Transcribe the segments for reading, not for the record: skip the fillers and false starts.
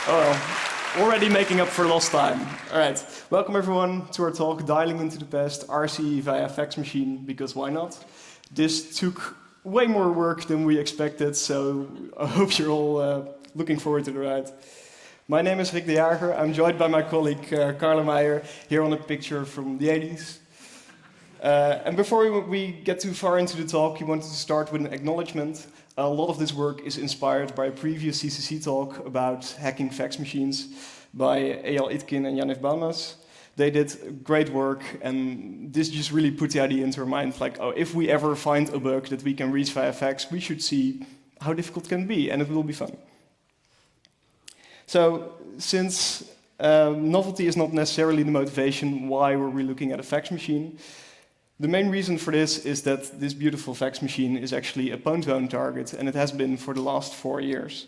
Oh, well, already making up for lost time. All right, welcome everyone to our talk, Dialing into the Past, RCE via fax machine, because why not? This took way more work than we expected, so I hope you're all looking forward to the ride. My name is Jager. I'm joined by my colleague Carlo Meijer, here on a picture from the 80s. And before we get too far into the talk, we wanted to start with an acknowledgement. A lot of this work is inspired by a previous CCC talk about hacking fax machines by Eyal Itkin and Janif Balmas. They did great work, and this just really put the idea into our mind, like, oh, if we ever find a bug that we can reach via fax, we should see how difficult it can be, and it will be fun. So, since novelty is not necessarily the motivation why we're looking at a fax machine, the main reason for this is that this beautiful fax machine is actually a Pwn2Own target, and it has been for the last 4 years.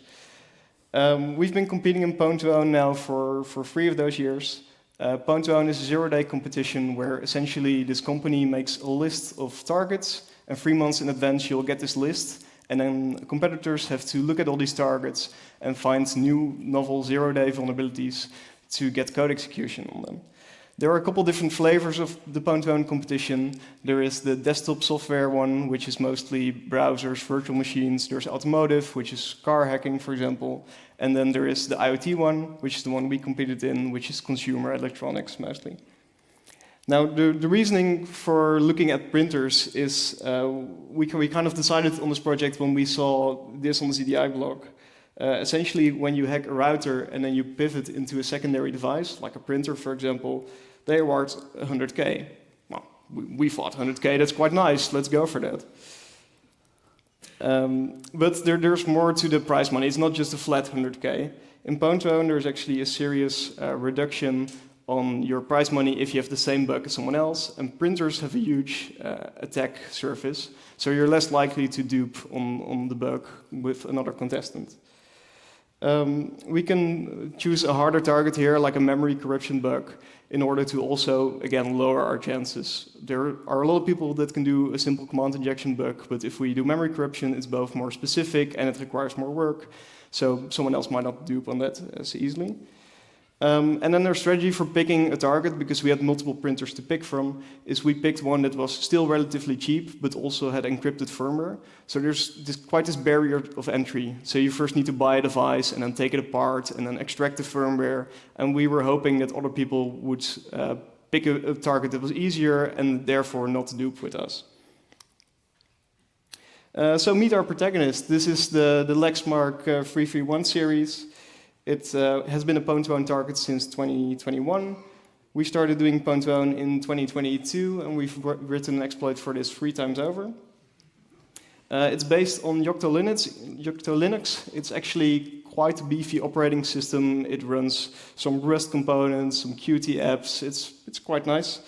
We've been competing in Pwn2Own now for 3 of those years. Pwn2Own is a zero-day competition where essentially this company makes a list of targets, and 3 months in advance you'll get this list, and then competitors have to look at all these targets and find new novel zero-day vulnerabilities to get code execution on them. There are a couple different flavors of the Pwn2Own competition. There is the desktop software one, which is mostly browsers, virtual machines. There's automotive, which is car hacking, for example. And then there is the IoT one, which is the one we competed in, which is consumer electronics mostly. Now, the reasoning for looking at printers is we kind of decided on this project when we saw this on the CDI blog. Essentially, when you hack a router and then you pivot into a secondary device, like a printer, for example, they are worth 100K. Well, we thought 100K, that's quite nice, let's go for that. But there's more to the prize money. It's not just a flat 100K. In Pwn2Own, there's actually a serious reduction on your prize money if you have the same bug as someone else, and printers have a huge attack surface, so you're less likely to dupe on the bug with another contestant. We can choose a harder target here, like a memory corruption bug, in order to also, again, lower our chances. There are a lot of people that can do a simple command injection bug, but if we do memory corruption, it's both more specific and it requires more work, so someone else might not dupe on that as easily. And then our strategy for picking a target, because we had multiple printers to pick from, is we picked one that was still relatively cheap, but also had encrypted firmware. So there's quite this barrier of entry. So you first need to buy a device, and then take it apart, and then extract the firmware. And we were hoping that other people would pick a target that was easier, and therefore not dupe with us. So meet our protagonist. This is the Lexmark 331 series. It has been a Pwn2Own target since 2021. We started doing Pwn2Own in 2022, and we've written an exploit for this 3 times over. It's based on Yocto Linux. It's actually quite a beefy operating system. It runs some Rust components, some Qt apps. It's quite nice.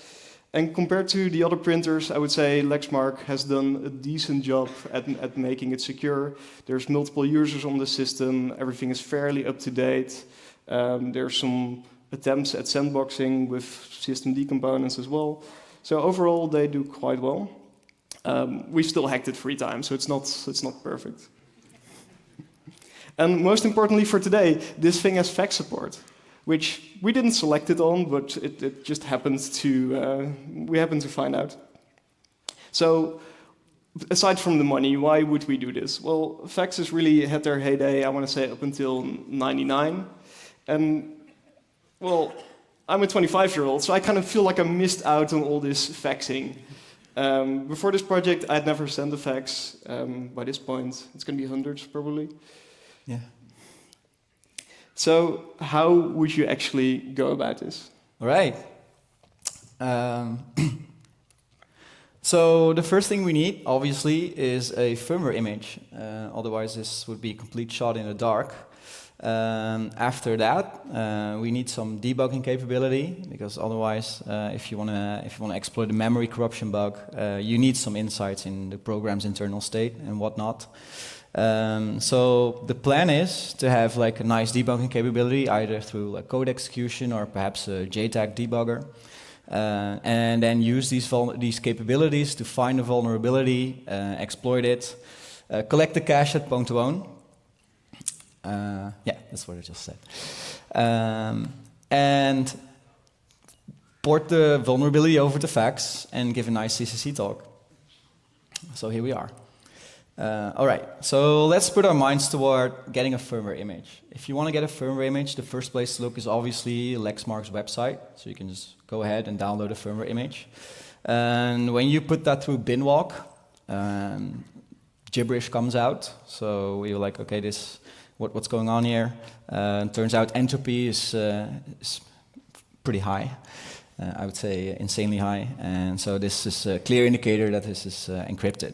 And compared to the other printers, I would say Lexmark has done a decent job at making it secure. There's multiple users on the system. Everything is fairly up to date. There's some attempts at sandboxing with systemd components as well. So overall, they do quite well. We've still hacked it 3 times, so it's not perfect. And most importantly for today, this thing has fax support, which we didn't select it on, but it just happens to, we happened to find out. So, aside from the money, why would we do this? Well, faxes really had their heyday, I want to say, up until '99. And, well, I'm a 25-year-old, so I kind of feel like I missed out on all this faxing. Before this project, I'd never sent a fax. By this point, it's going to be hundreds, probably. Yeah. So how would you actually go about this? All right. So the first thing we need, obviously, is a firmware image. Otherwise, this would be a complete shot in the dark. After that, we need some debugging capability, because otherwise, if you want to exploit a memory corruption bug, you need some insights in the program's internal state and whatnot. So the plan is to have like a nice debugging capability, either through like code execution or perhaps a JTAG debugger, and then use these capabilities to find a vulnerability, exploit it, collect the cache at Pwn2Own, Yeah, that's what I just said. And port the vulnerability over to fax and give a nice CCC talk. So here we are. All right, so let's put our minds toward getting a firmware image. If you want to get a firmware image, the first place to look is obviously Lexmark's website. So you can just go ahead and download a firmware image. And when you put that through binwalk, gibberish comes out. So you're like, okay, what's going on here? Turns out entropy is pretty high. I would say insanely high. And so this is a clear indicator that this is encrypted,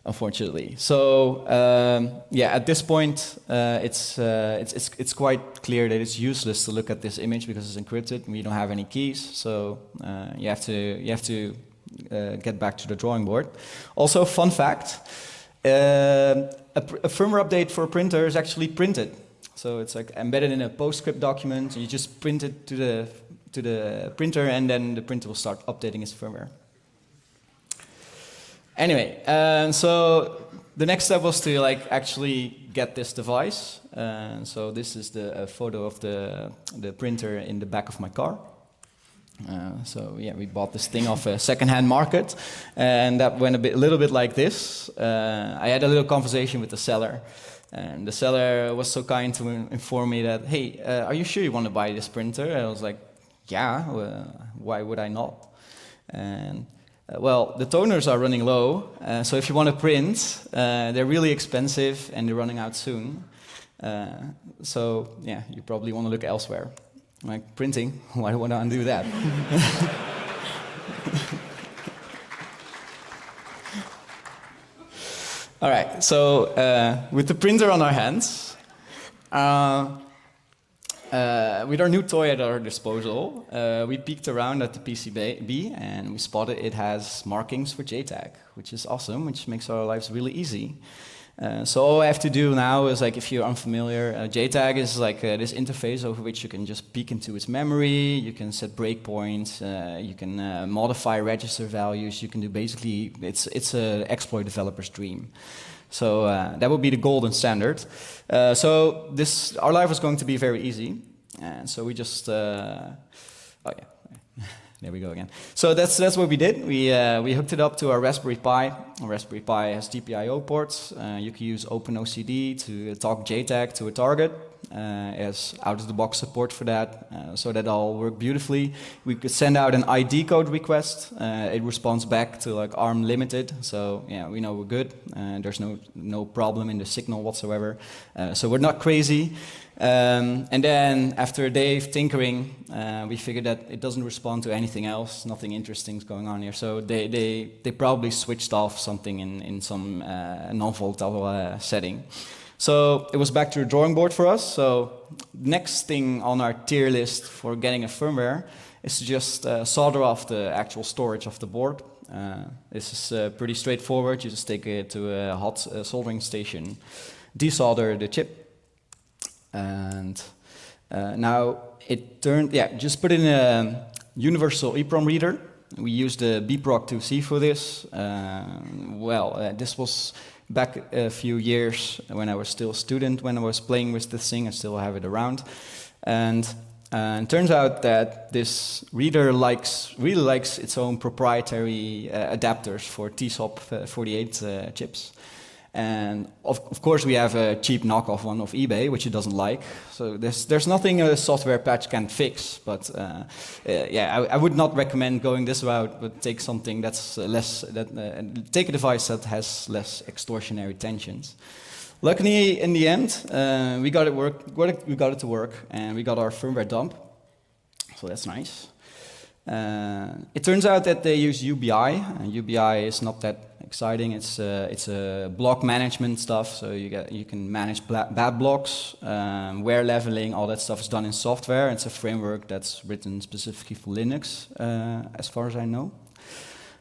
unfortunately. So yeah, at this point, it's quite clear that it's useless to look at this image because it's encrypted. We don't have any keys, so you have to get back to the drawing board. Also, fun fact: a firmware update for a printer is actually printed. So it's like embedded in a PostScript document. And you just print it to the printer, and then the printer will start updating its firmware. Anyway, so the next step was to actually get this device. So this is the photo of the printer in the back of my car. So yeah, we bought this thing off a second-hand market, and that went a little bit like this. I had a little conversation with the seller, and the seller was so kind to inform me that, hey, are you sure you want to buy this printer? And I was like, yeah, why would I not? And well, the toners are running low, so if you want to print, they're really expensive and they're running out soon. So yeah, you probably want to look elsewhere. Like printing, why would I do that? All right, so with the printer on our hands, with our new toy at our disposal, we peeked around at the PCB and we spotted it has markings for JTAG, which is awesome, which makes our lives really easy. So all I have to do now is, if you're unfamiliar, JTAG is this interface over which you can just peek into its memory, you can set breakpoints, you can modify register values, you can do basically, it's an exploit developer's dream. So that would be the golden standard. So our life was going to be very easy, and so we just, oh yeah. There we go again. So that's what we did. We hooked it up to our Raspberry Pi. Our Raspberry Pi has GPIO ports. You can use OpenOCD to talk JTAG to a target. It has out-of-the-box support for that, so that all worked beautifully. We could send out an ID code request. It responds back to ARM limited, so yeah, we know we're good. There's no problem in the signal whatsoever. So we're not crazy. And then after a day of tinkering, we figured that it doesn't respond to anything else. Nothing interesting is going on here. So they probably switched off something in some non-volatile setting. So it was back to the drawing board for us. So next thing on our tier list for getting a firmware is to just solder off the actual storage of the board. This is pretty straightforward. You just take it to a hot soldering station, desolder the chip, and now it turned, just put in a universal EEPROM reader. We used the bproc2c for this. This was back a few years when I was still a student, when I was playing with this thing. I still have it around. And it turns out that this reader really likes its own proprietary adapters for TSOP48 chips. And of course we have a cheap knockoff one of eBay, which it doesn't like. So there's nothing a software patch can fix. But I would not recommend going this route. But take something that's take a device that has less extortionary tensions. Luckily, in the end, we got it to work, and we got our firmware dump. So that's nice. It turns out that they use UBI, and UBI is not that exciting. It's a block management stuff, so you can manage bad blocks, wear leveling, all that stuff is done in software. It's a framework that's written specifically for Linux, as far as I know.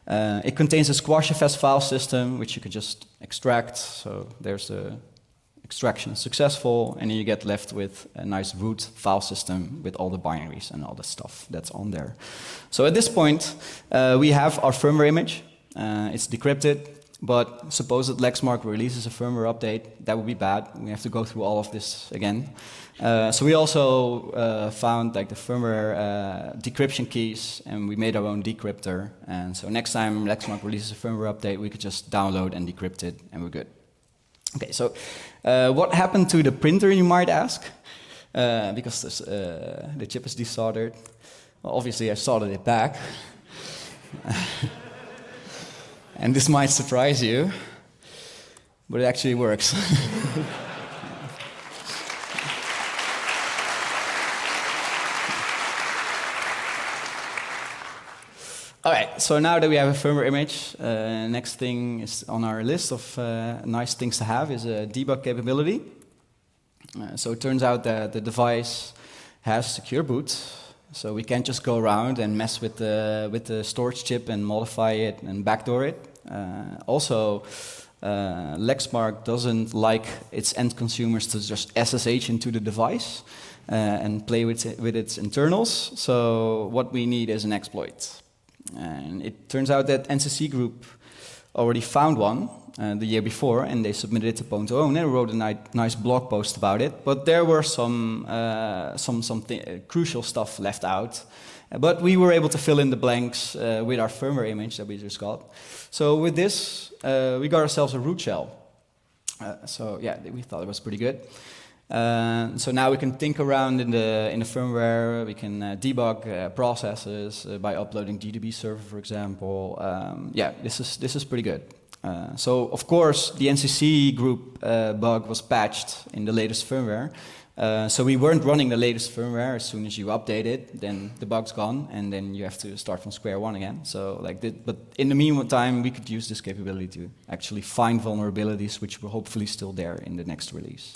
It contains a squashfs file system, which you could just extract. So there's the extraction successful, and then you get left with a nice root file system with all the binaries and all the stuff that's on there. So at this point, we have our firmware image. It's decrypted. But suppose that Lexmark releases a firmware update, that would be bad. We have to go through all of this again. So we also found like the firmware decryption keys, and we made our own decryptor. And so next time Lexmark releases a firmware update, we could just download and decrypt it, and we're good. Okay, so what happened to the printer, you might ask? Because this, the chip is desoldered. Well, obviously, I soldered it back. And this might surprise you, but it actually works. All right, so now that we have a firmware image, next thing is on our list of nice things to have is a debug capability. So it turns out that the device has secure boot, so we can't just go around and mess with the storage chip and modify it and backdoor it. Also, Lexmark doesn't like its end consumers to just SSH into the device and play with its internals. So what we need is an exploit. And it turns out that NCC Group already found one the year before, and they submitted it to Pwn2Own and wrote a nice blog post about it. But there were some crucial stuff left out. But we were able to fill in the blanks with our firmware image that we just got. So with this, we got ourselves a root shell. So yeah, we thought it was pretty good. So now we can think around in the firmware. We can debug processes by uploading DDB server, for example. Yeah, this is pretty good. So of course the NCC Group bug was patched in the latest firmware. So we weren't running the latest firmware. As soon as you update it, then the bug's gone, and then you have to start from square one again. So but in the meantime, we could use this capability to actually find vulnerabilities, which were hopefully still there in the next release.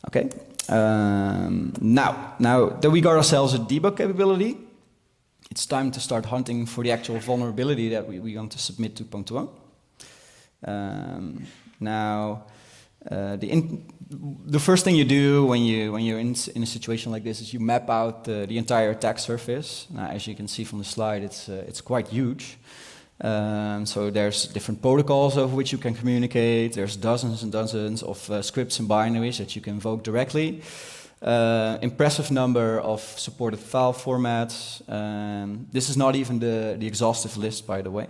Okay. Now that we got ourselves a debug capability, it's time to start hunting for the actual vulnerability that we want to submit to Pwn2Own. The first thing you do when you're in a situation like this is you map out the entire attack surface. Now, as you can see from the slide, it's quite huge. So there's different protocols over which you can communicate. There's dozens and dozens of scripts and binaries that you can invoke directly. Impressive number of supported file formats. This is not even the exhaustive list, by the way.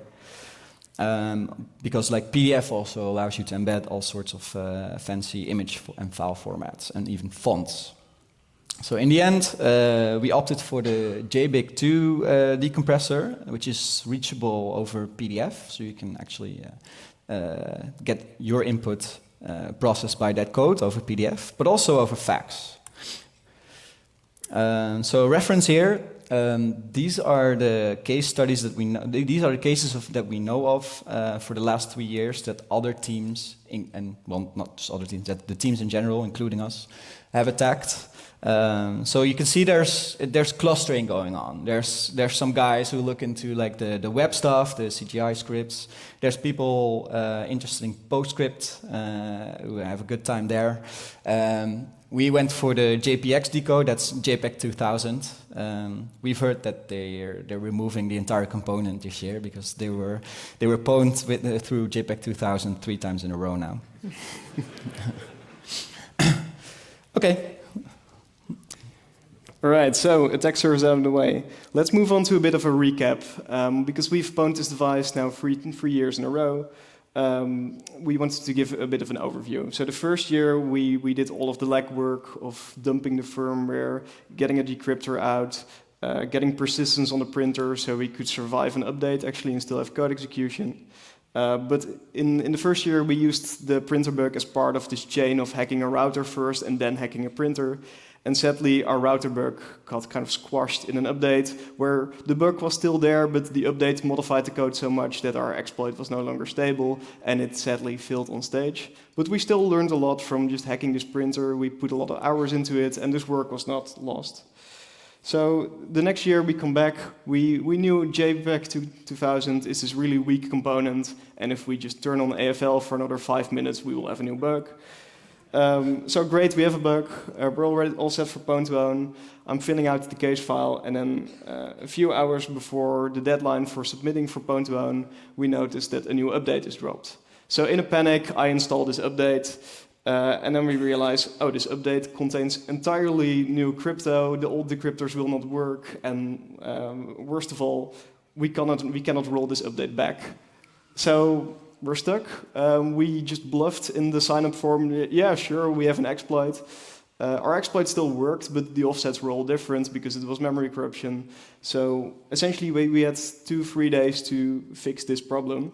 Because like PDF also allows you to embed all sorts of fancy image and file formats and even fonts. So in the end, we opted for the JBIG2 decompressor, which is reachable over PDF, so you can actually get your input processed by that code over PDF, but also over fax. So reference here. These are the case studies that we know. These are the cases that we know of for the last 3 years that other teams, well, not just other teams, that the teams in general, including us, have attacked. So you can see there's clustering going on. There's some guys who look into like the web stuff, the CGI scripts. There's people interested in PostScript who have a good time there. We went for the JPX decode. That's JPEG 2000. We've heard that they're removing the entire component this year because they were pwned through JPEG 2000 3 times in a row now. Okay. All right, so attack surface out of the way. Let's move on to a bit of a recap. Because we've pwned this device now 3 years in a row, we wanted to give a bit of an overview. So the first year, we did all of the legwork of dumping the firmware, getting a decryptor out, getting persistence on the printer so we could survive an update actually and still have code execution. But in the first year, we used the printer bug as part of this chain of hacking a router first and then hacking a printer. And sadly, our router bug got kind of squashed in an update where the bug was still there, but the update modified the code so much that our exploit was no longer stable, and it sadly failed on stage. But we still learned a lot from just hacking this printer. We put a lot of hours into it, and this work was not lost. So the next year we come back, we knew JPEG 2000 is this really weak component, and if we just turn on AFL for another 5 minutes, we will have a new bug. So great, we have a bug. We're already all set for Pwn2Own. I'm filling out the case file, and then a few hours before the deadline for submitting for Pwn2Own, we noticed that a new update is dropped. So in a panic, I install this update, and then we realize, oh, this update contains entirely new crypto. The old decryptors will not work, and worst of all, we cannot roll this update back. So we're stuck. We just bluffed in the sign-up form. Yeah, sure, we have an exploit. Our exploit still worked, but the offsets were all different because it was memory corruption. So essentially, we had 2-3 days to fix this problem.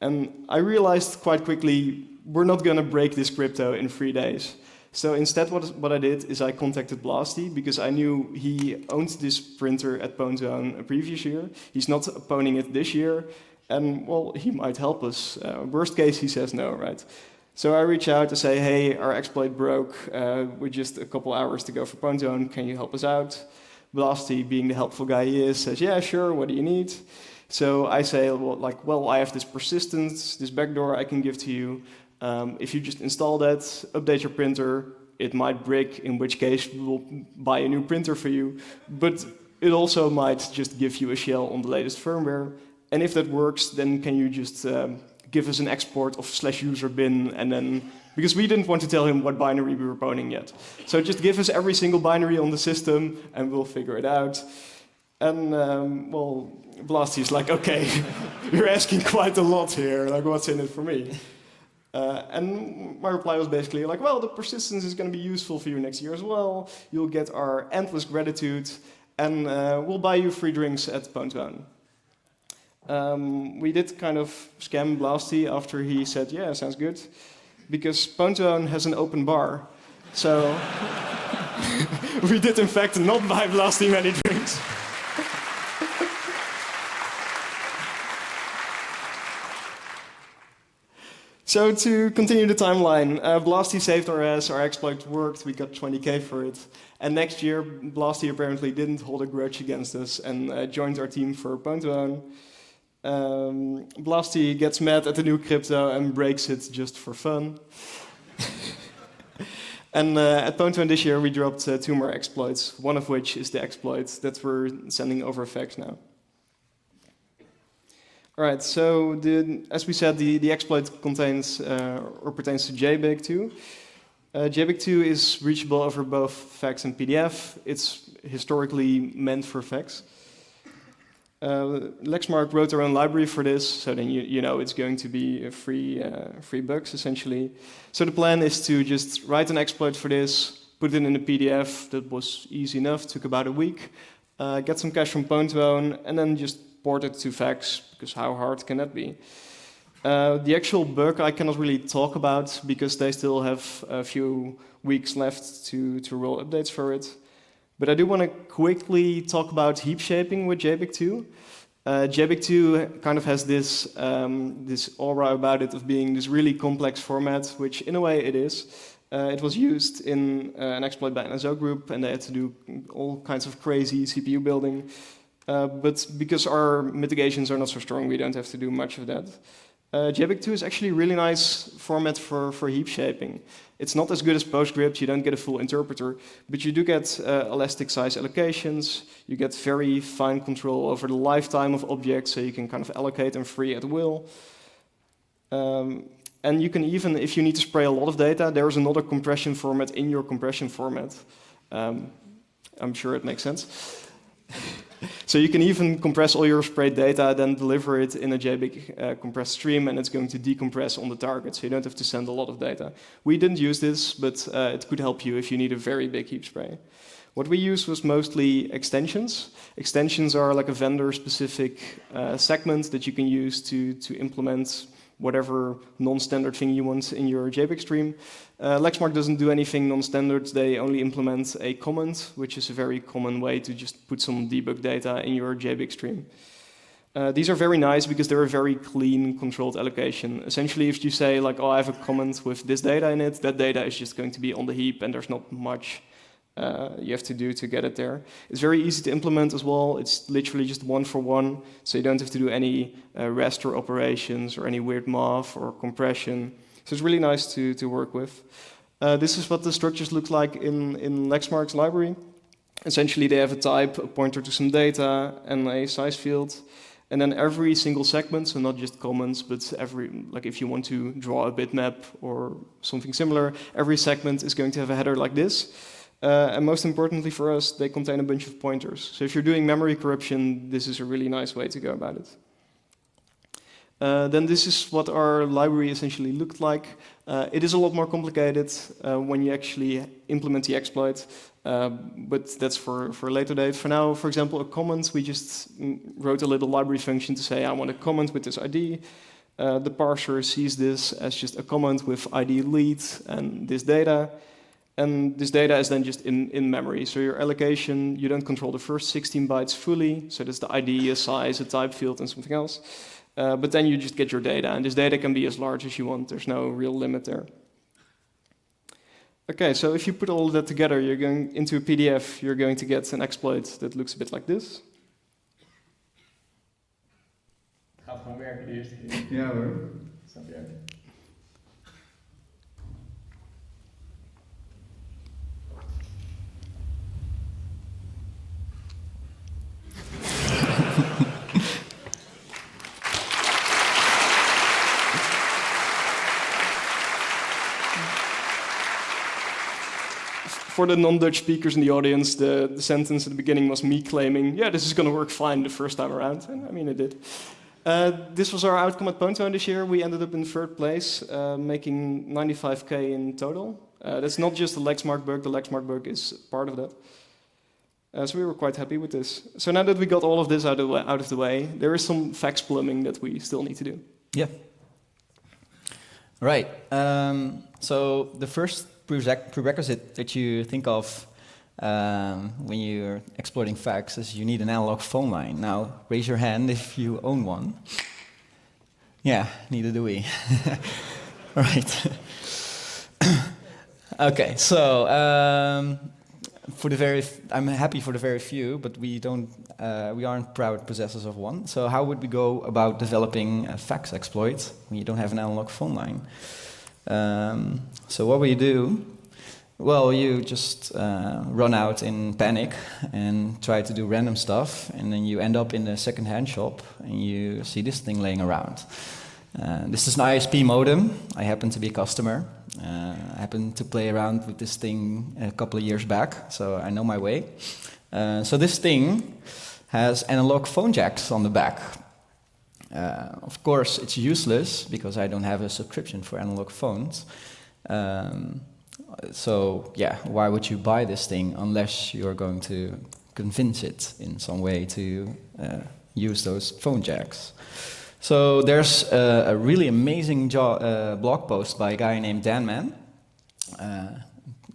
And I realized quite quickly, we're not going to break this crypto in 3 days. So instead, what I did is I contacted Blasty because I knew he owned this printer at Pwn2Own a previous year. He's not owning it this year. And, well, he might help us. Worst case, he says no, right? So I reach out to say, hey, our exploit broke. With just a couple hours to go for Pwn2Own. Can you help us out? Blasty, being the helpful guy he is, says, yeah, sure, what do you need? So I say, well, I have this persistence, this backdoor I can give to you. If you just install that, update your printer, it might break, in which case we'll buy a new printer for you. But it also might just give you a shell on the latest firmware. And if that works, then can you just give us an export of /user bin, and then, because we didn't want to tell him what binary we were pwning yet. So just give us every single binary on the system, and we'll figure it out. And, well, Blasty's like, okay, you're asking quite a lot here, like what's in it for me? And my reply was basically like, well, the persistence is going to be useful for you next year as well. You'll get our endless gratitude, and we'll buy you free drinks at Pwn2Own. We did kind of scam Blasty after he said, yeah, sounds good, because Pwn2Own has an open bar. So we did, in fact, not buy Blasty many drinks. So to continue the timeline, Blasty saved our ass, our exploit worked, we got 20K for it. And next year, Blasty apparently didn't hold a grudge against us and joined our team for Pwn2Own. Blasty gets mad at the new crypto and breaks it just for fun. And at Pwn2Own this year, we dropped 2 more exploits, one of which is the exploit that we're sending over fax now. All right, so as we said, the exploit contains or pertains to JBig2. JBig2 is reachable over both fax and PDF. It's historically meant for fax. Lexmark wrote their own library for this, so then you know it's going to be a free bugs, essentially. So the plan is to just write an exploit for this, put it in a PDF. That was easy enough, took about a week. Get some cache from Pwn2Own, and then just port it to fax, because how hard can that be? The actual bug I cannot really talk about, because they still have a few weeks left to roll updates for it. But I do want to quickly talk about heap shaping with JBig2. JBig2 kind of has this, this aura about it of being this really complex format, which in a way it is. It was used in an exploit by an NSO group, and they had to do all kinds of crazy CPU building. But because our mitigations are not so strong, we don't have to do much of that. JBig2 is actually a really nice format for heap shaping. It's not as good as PostScript, you don't get a full interpreter, but you do get elastic size allocations, you get very fine control over the lifetime of objects, so you can kind of allocate them free at will. And you can even, if you need to spray a lot of data, there is another compression format in your compression format. I'm sure it makes sense. So you can even compress all your sprayed data, then deliver it in a JBig compressed stream, and it's going to decompress on the target, so you don't have to send a lot of data. We didn't use this, but it could help you if you need a very big heap spray. What we used was mostly extensions. Extensions are like a vendor-specific segment that you can use to implement whatever non-standard thing you want in your JBig stream. Lexmark doesn't do anything non-standard. They only implement a comment, which is a very common way to just put some debug data in your JBig stream. These are very nice because they're a very clean, controlled allocation. Essentially, if you say, like, oh, I have a comment with this data in it, that data is just going to be on the heap, and there's not much you have to do to get it there. It's very easy to implement as well. It's literally just one for one, so you don't have to do any raster operations or any weird math or compression. So it's really nice to work with. This is what the structures look like in Lexmark's library. Essentially, they have a type, a pointer to some data, and a size field. And then every single segment, so not just comments, but like if you want to draw a bitmap or something similar, every segment is going to have a header like this. And most importantly for us, they contain a bunch of pointers. So if you're doing memory corruption, this is a really nice way to go about it. Then this is what our library essentially looked like. It is a lot more complicated when you actually implement the exploit, but that's for a later date. For now, for example, a comment, we just wrote a little library function to say, I want a comment with this ID. The parser sees this as just a comment with ID lead and this data. And this data is then just in memory. So your allocation, you don't control the first 16 bytes fully. So that's the ID, a size, a type field, and something else. But then you just get your data, and this data can be as large as you want. There's no real limit there. Okay, so if you put all of that together, you're going into a PDF, you're going to get an exploit that looks a bit like this. Gaat gewoon werken de eerste keer. Ja hoor. Snap je? For the non-Dutch speakers in the audience, the sentence at the beginning was me claiming, yeah, this is going to work fine the first time around. And I mean, it did. This was our outcome at Pwn2Own this year. We ended up in third place, making 95K in total. That's not just the Lexmark bug. The Lexmark bug is part of that. So we were quite happy with this. So now that we got all of this out of the way, there is some fax plumbing that we still need to do. Yeah. Right. So the first prerequisite that you think of when you're exploiting fax is you need an analog phone line. Now, raise your hand if you own one. Yeah, neither do we. Right. Okay, so I'm happy for the very few, but we aren't proud possessors of one. So how would we go about developing a fax exploit when you don't have an analog phone line? So what will you do? Well, you just run out in panic and try to do random stuff, and then you end up in the second-hand shop and you see this thing laying around. This is an ISP modem. I happen to be a customer. I happened to play around with this thing a couple of years back, so I know my way. So this thing has analog phone jacks on the back. Of course, it's useless because I don't have a subscription for analog phones. So yeah, why would you buy this thing unless you're going to convince it in some way to use those phone jacks? So there's a really amazing blog post by a guy named Dan Mann.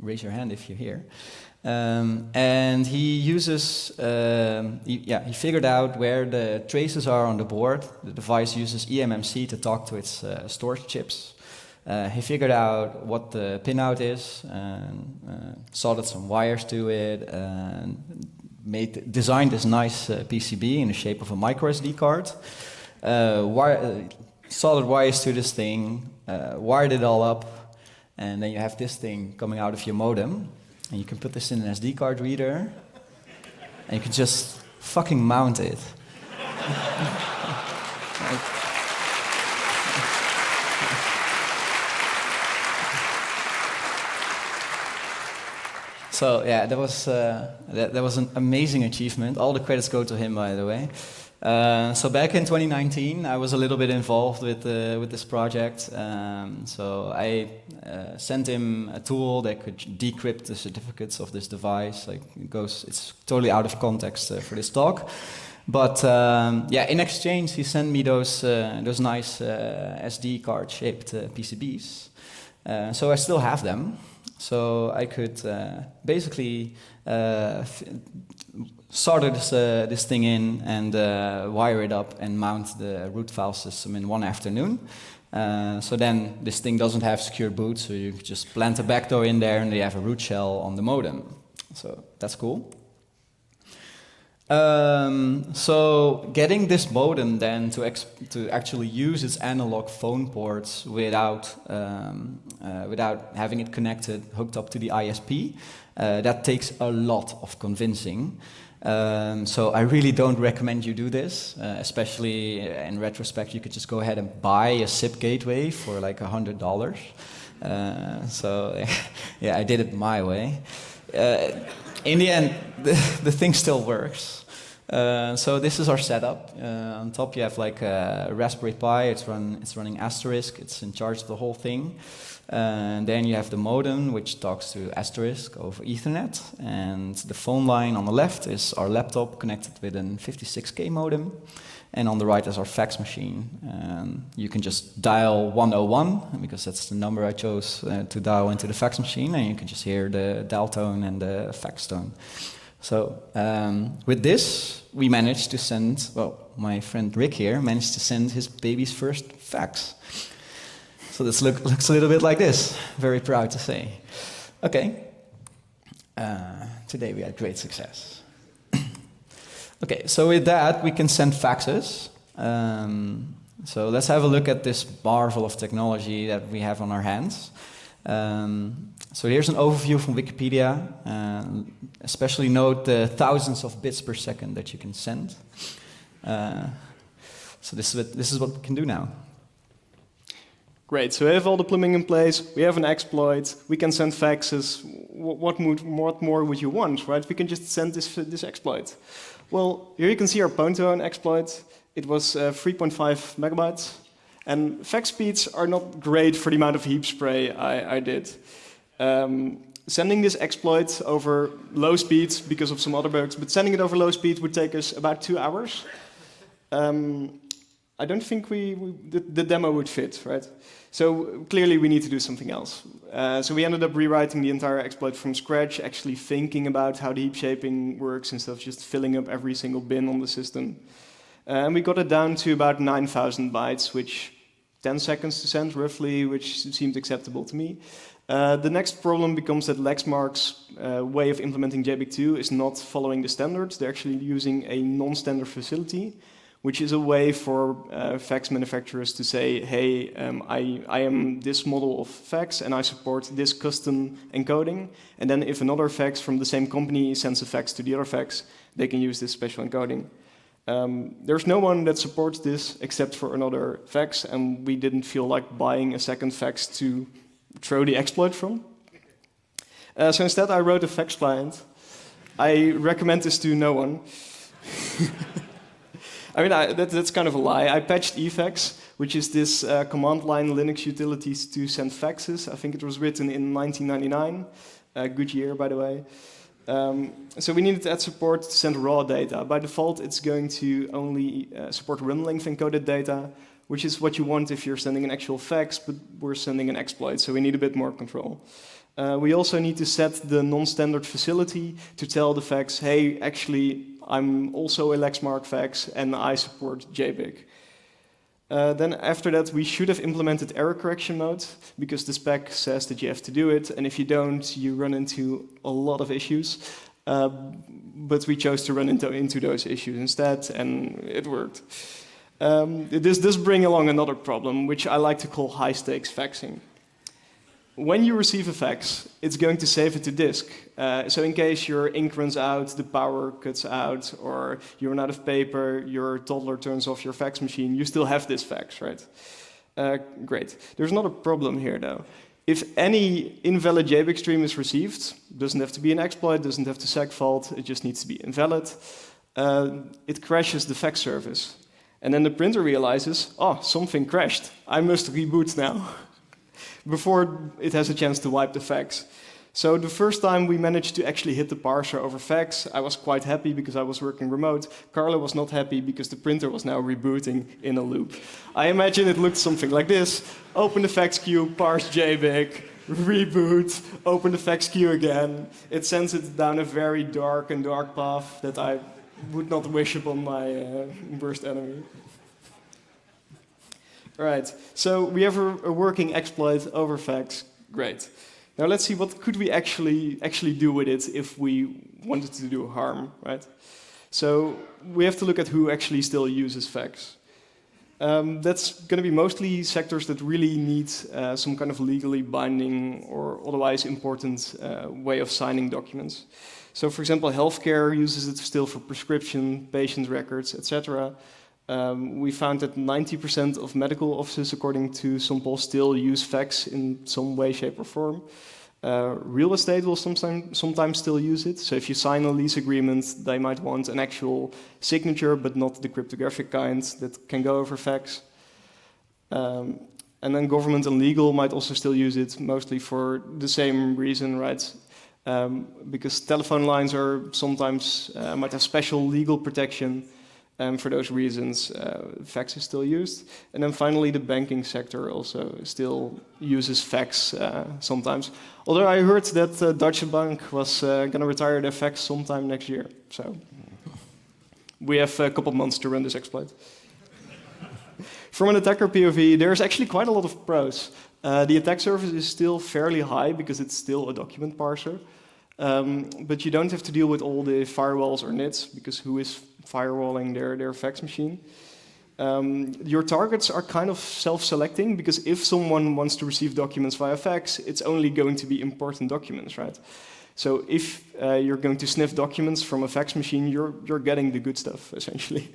Raise your hand if you're here. And he uses, he figured out where the traces are on the board. The device uses eMMC to talk to its storage chips. He figured out what the pinout is, and soldered some wires to it, and designed this nice PCB in the shape of a micro SD card. Soldered wires to this thing, wired it all up, and then you have this thing coming out of your modem. And you can put this in an SD card reader, and you can just fucking mount it. So yeah, that was an amazing achievement. All the credits go to him, by the way. So back in 2019, I was a little bit involved with this project. So I sent him a tool that could decrypt the certificates of this device. It's totally out of context for this talk. But yeah, in exchange, he sent me those nice SD card shaped PCBs. So I still have them. So I could basically solder this thing in and wire it up and mount the root file system in one afternoon. So then this thing doesn't have secure boot, so you just plant a backdoor in there and you have a root shell on the modem. So that's cool. So getting this modem then to actually use its analog phone ports without having it connected, hooked up to the ISP, that takes a lot of convincing. So I really don't recommend you do this, especially in retrospect. You could just go ahead and buy a SIP gateway for like $100. So yeah, I did it my way. In the end, the thing still works. So this is our setup. On top you have like a Raspberry Pi. It's running Asterisk. It's in charge of the whole thing. And then you have the modem, which talks to Asterisk over Ethernet. And the phone line on the left is our laptop connected with an 56K modem. And on the right is our fax machine. You can just dial 101, because that's the number I chose to dial into the fax machine, and you can just hear the dial tone and the fax tone. So with this, we managed to send, well, my friend Rick here managed to send his baby's first fax. So this looks a little bit like this. Very proud to say. Okay. Today we had great success. Okay, so with that, we can send faxes. So let's have a look at this marvel of technology that we have on our hands. So here's an overview from Wikipedia. Especially note the thousands of bits per second that you can send. So this is what we can do now. Great, so we have all the plumbing in place, we have an exploit, we can send faxes. What more would you want, right? We can just send this exploit. Well, here you can see our Pwn2Own exploit. It was 3.5 megabytes. And fax speeds are not great for the amount of heap spray I did. Sending this exploit over low speeds because of some other bugs, but sending it over low speed would take us about 2 hours. I don't think the demo would fit, right? So clearly we need to do something else. So we ended up rewriting the entire exploit from scratch, actually thinking about how the heap shaping works instead of just filling up every single bin on the system. And we got it down to about 9,000 bytes, which 10 seconds to send roughly, which seemed acceptable to me. The next problem becomes that Lexmark's way of implementing JPEG2 is not following the standards. They're actually using a non-standard facility, which is a way for fax manufacturers to say, hey, I am this model of fax and I support this custom encoding. And then if another fax from the same company sends a fax to the other fax, they can use this special encoding. There's no one that supports this except for another fax, and we didn't feel like buying a second fax to throw the exploit from. So instead I wrote a fax client. I recommend this to no one. I mean, that's kind of a lie. I patched efax, which is this command line Linux utilities to send faxes. I think it was written in 1999. Good year, by the way. So we needed to add support to send raw data. By default, it's going to only support run length encoded data, which is what you want if you're sending an actual fax, but we're sending an exploit, so we need a bit more control. We also need to set the non-standard facility to tell the fax, hey, actually, I'm also a Lexmark fax, and I support JPEG. Then after that, we should have implemented error correction mode, because the spec says that you have to do it, and if you don't, you run into a lot of issues. But we chose to run into those issues instead, and it worked. This does bring along another problem, which I like to call high-stakes faxing. When you receive a fax, it's going to save it to disk. So in case your ink runs out, the power cuts out, or you run out of paper, your toddler turns off your fax machine, you still have this fax, right? Great. There's not a problem here, though. If any invalid JPEG stream is received, doesn't have to be an exploit, doesn't have to segfault, it just needs to be invalid, it crashes the fax service. And then the printer realizes, oh, something crashed. I must reboot now. Before it has a chance to wipe the fax. So the first time we managed to actually hit the parser over fax, I was quite happy because I was working remote. Carlo was not happy because the printer was now rebooting in a loop. I imagine it looked something like this. Open the fax queue, parse JPEG, reboot, open the fax queue again. It sends it down a very dark path that I would not wish upon my worst enemy. All right, so we have a working exploit over fax. Great. Now let's see what could we actually do with it if we wanted to do harm, right? So we have to look at who actually still uses fax. That's going to be mostly sectors that really need some kind of legally binding or otherwise important way of signing documents. So for example, healthcare uses it still for prescription, patient records, etc. We found that 90% of medical offices, according to some polls, still use fax in some way, shape or form. Real estate will sometimes still use it. So if you sign a lease agreement, they might want an actual signature, but not the cryptographic kind that can go over fax. And then government and legal might also still use it, mostly for the same reason, right? Because telephone lines are sometimes might have special legal protection. For those reasons, fax is still used. And then finally, the banking sector also still uses fax sometimes. Although I heard that Deutsche Bank was going to retire their fax sometime next year. So we have a couple of months to run this exploit. From an attacker POV, there's actually quite a lot of pros. The attack surface is still fairly high because it's still a document parser. But you don't have to deal with all the firewalls or nits, because who is firewalling their fax machine? Your targets are kind of self-selecting, because if someone wants to receive documents via fax, it's only going to be important documents, right? So if you're going to sniff documents from a fax machine, you're getting the good stuff, essentially.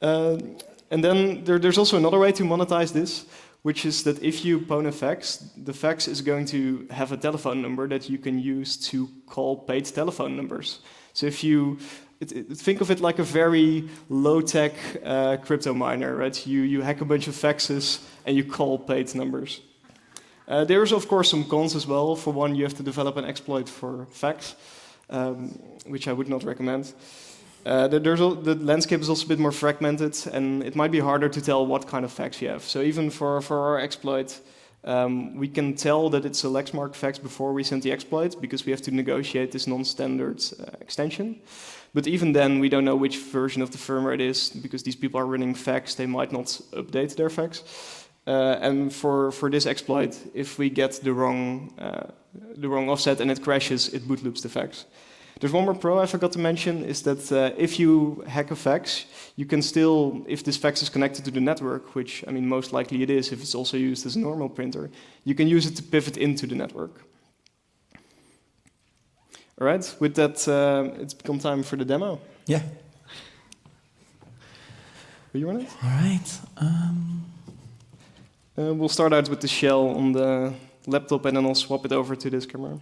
And then there's also another way to monetize this, which is that if you pwn a fax, the fax is going to have a telephone number that you can use to call paid telephone numbers. So if you think of it like a very low-tech crypto miner, right? You hack a bunch of faxes and you call paid numbers. There's of course some cons as well. For one, you have to develop an exploit for fax, which I would not recommend. The landscape is also a bit more fragmented, and it might be harder to tell what kind of fax you have. So even for our exploit, we can tell that it's a Lexmark fax before we send the exploit, because we have to negotiate this non-standard extension. But even then, we don't know which version of the firmware it is, because these people are running fax, they might not update their fax. And for this exploit, if we get the wrong offset and it crashes, it boot loops the fax. There's one more pro I forgot to mention, is that if you hack a fax, you can still, if this fax is connected to the network, which, I mean, most likely it is if it's also used as a normal printer, you can use it to pivot into the network. All right, with that, it's become time for the demo. Yeah. Will you run it? All right. We'll start out with the shell on the laptop, and then I'll swap it over to this camera.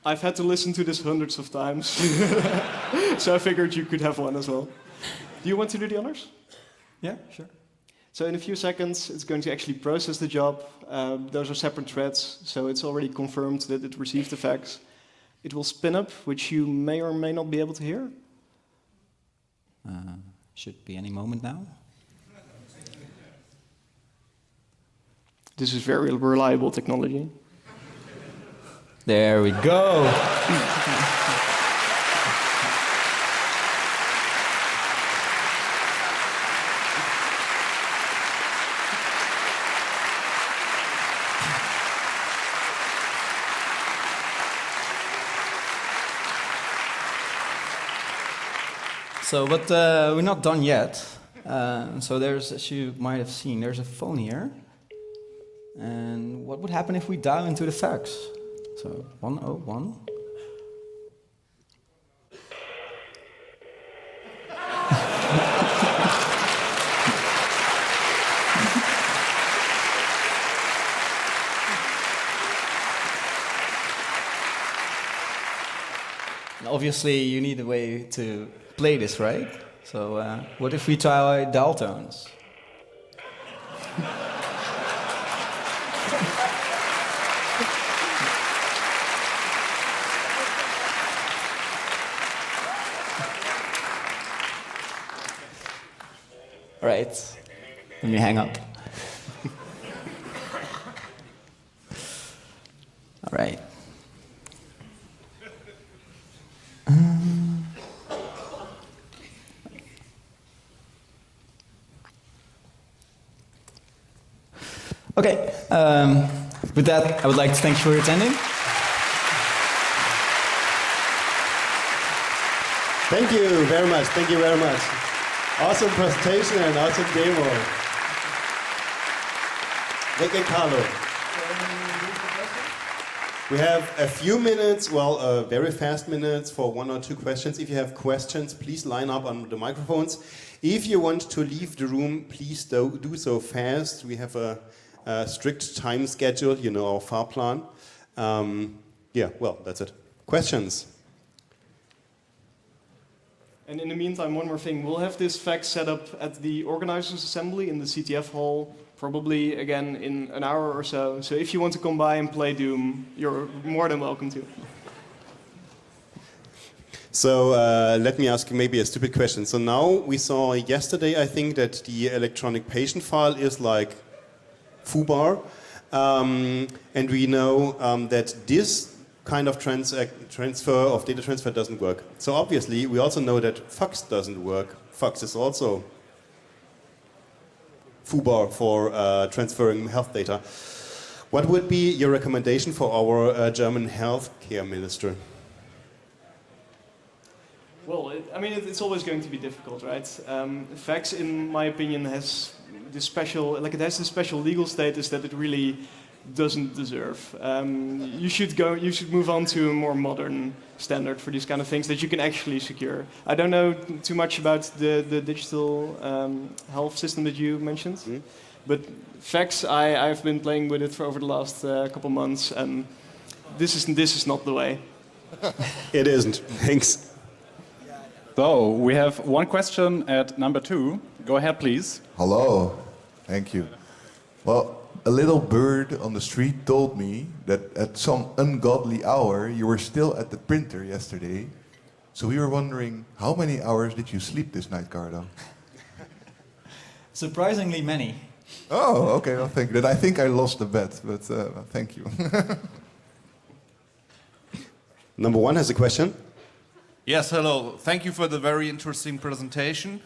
I've had to listen to this hundreds of times, so I figured you could have one as well. Do you want to do the honors? Yeah, sure. So in a few seconds, it's going to actually process the job. Those are separate threads, so it's already confirmed that it received the fax. It will spin up, which you may or may not be able to hear. Should be any moment now. This is very reliable technology. There we go. So, but we're not done yet. So there's, as you might have seen, there's a phone here. And what would happen if we dial into the fax? So 101. Obviously, you need a way to play this, right? So what if we try dial tones? All right, let me hang up. All right. Okay, with that, I would like to thank you for attending. Thank you very much. Thank you very much. Awesome presentation and awesome demo. Thank you, Carlo. We have a few minutes, well, very fast minutes for 1 or 2 questions. If you have questions, please line up on the microphones. If you want to leave the room, please do so fast. We have a strict time schedule, you know, our far plan. Yeah, well, that's it. Questions? And in the meantime, one more thing. We'll have this fax set up at the organizers' assembly in the CTF hall, probably again in an hour or so. So if you want to come by and play Doom, you're more than welcome to. So let me ask you maybe a stupid question. So now we saw yesterday, I think, that the electronic patient file is like foobar. And we know that this kind of data transfer doesn't work. So obviously, we also know that fax doesn't work. Fax is also foobar for transferring health data. What would be your recommendation for our German healthcare minister? Well, it's always going to be difficult, right? Fax, in my opinion, has this special, this special legal status that it really doesn't deserve. You should move on to a more modern standard for these kind of things that you can actually secure. I don't know too much about the digital health system that you mentioned, but fax, I've been playing with it for over the last couple months, and this is not the way. It isn't. Thanks. So, we have one question at number 2. Go ahead, please. Hello. Thank you. Well, a little bird on the street told me that at some ungodly hour you were still at the printer yesterday. So we were wondering, how many hours did you sleep this night, Carlo? Surprisingly many. Oh, okay. Well, thank you. Then I think I lost the bet, but thank you. Number 1 has a question. Yes, hello. Thank you for the very interesting presentation.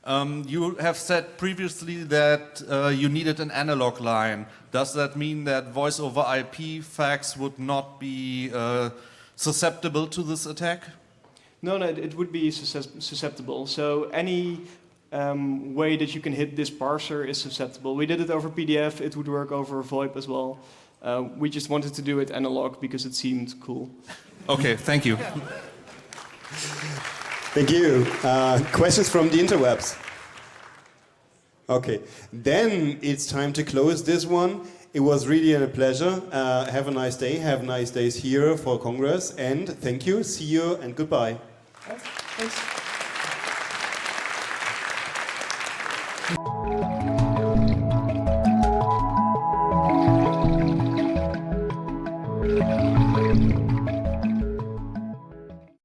You have said previously that you needed an analog line. Does that mean that voice over IP fax would not be susceptible to this attack? No, it would be susceptible. So any way that you can hit this parser is susceptible. We did it over PDF. It would work over VoIP as well. We just wanted to do it analog because it seemed cool. Okay, thank you. Thank you. Questions from the interwebs? Okay, then it's time to close this one. It was really a pleasure. Have a nice day. Have nice days here for Congress. And thank you. See you and goodbye. Thanks.